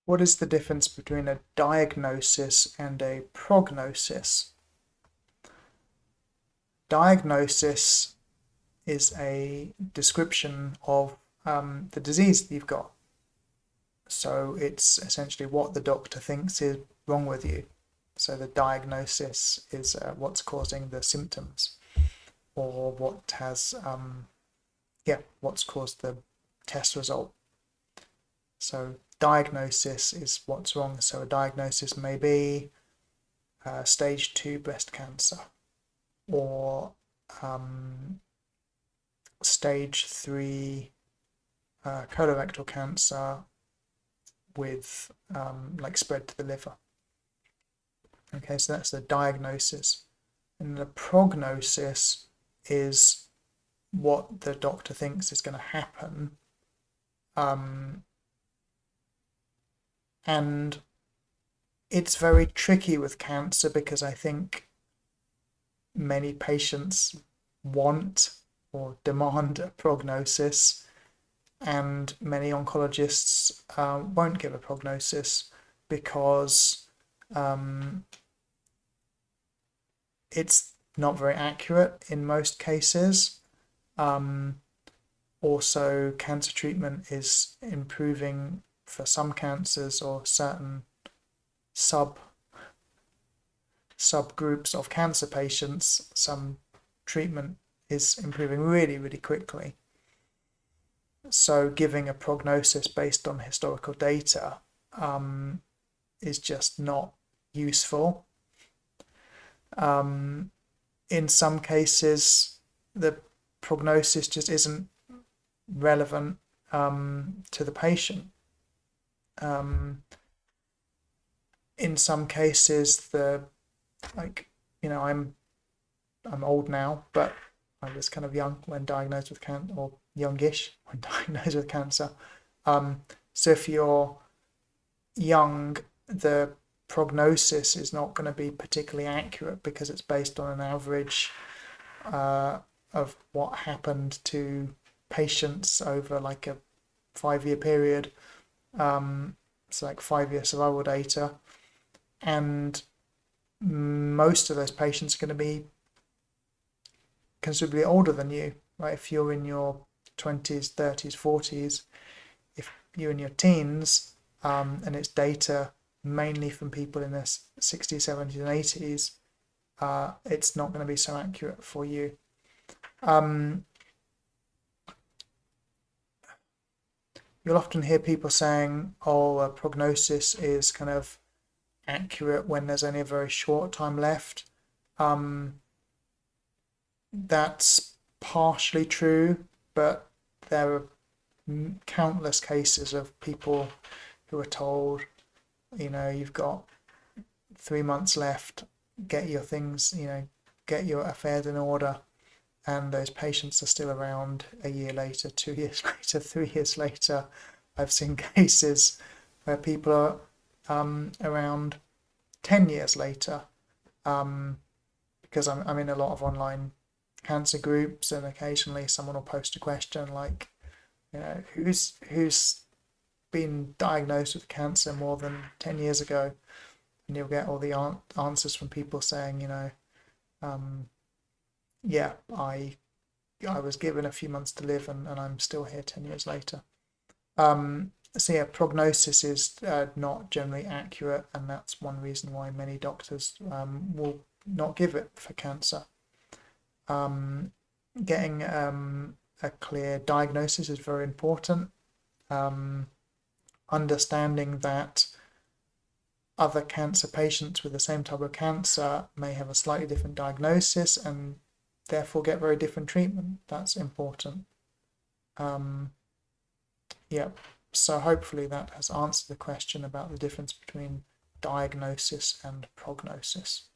What is the difference between a diagnosis and a prognosis? Diagnosis is a description of the disease that you've got. So it's essentially what the doctor thinks is wrong with you. So the diagnosis is what's causing the symptoms, or what's caused the test result. So diagnosis is what's wrong. So a diagnosis may be stage 2 breast cancer, or stage 3 colorectal cancer with like spread to the liver. Okay, so that's the diagnosis. And the prognosis is what the doctor thinks is going to happen. And it's very tricky with cancer because I think many patients want or demand a prognosis, and many oncologists won't give a prognosis because it's not very accurate in most cases. Also, cancer treatment is improving for some cancers or certain subgroups of cancer patients. Some treatment is improving really, really quickly. So giving a prognosis based on historical data is just not useful. In some cases, the prognosis just isn't relevant to the patient. In some cases, I'm old now, but I was kind of young when diagnosed with cancer, or youngish when diagnosed with cancer. So if you're young, the prognosis is not going to be particularly accurate because it's based on an average of what happened to patients over like a 5-year period. So like 5-year survival data, and most of those patients are going to be considerably older than you, right? If you're in your 20s, 30s, 40s, if you're in your teens, and it's data mainly from people in their 60s, 70s, and 80s, it's not going to be so accurate for you. You'll often hear people saying, oh, a prognosis is kind of accurate when there's only a very short time left. That's partially true, but there are countless cases of people who are told, you've got 3 months left, get your things, get your affairs in order, and those patients are still around a year later, 2 years later, 3 years later. I've seen cases where people are around 10 years later, because I'm in a lot of online cancer groups, and occasionally someone will post a question like, who's been diagnosed with cancer more than 10 years ago, and you'll get all the answers from people saying, yeah, I was given a few months to live, and I'm still here 10 years later. So yeah, prognosis is not generally accurate, and that's one reason why many doctors will not give it for cancer. Getting a clear diagnosis is very important. Understanding that other cancer patients with the same type of cancer may have a slightly different diagnosis and therefore get very different treatment. That's important. Yeah, so hopefully that has answered the question about the difference between diagnosis and prognosis.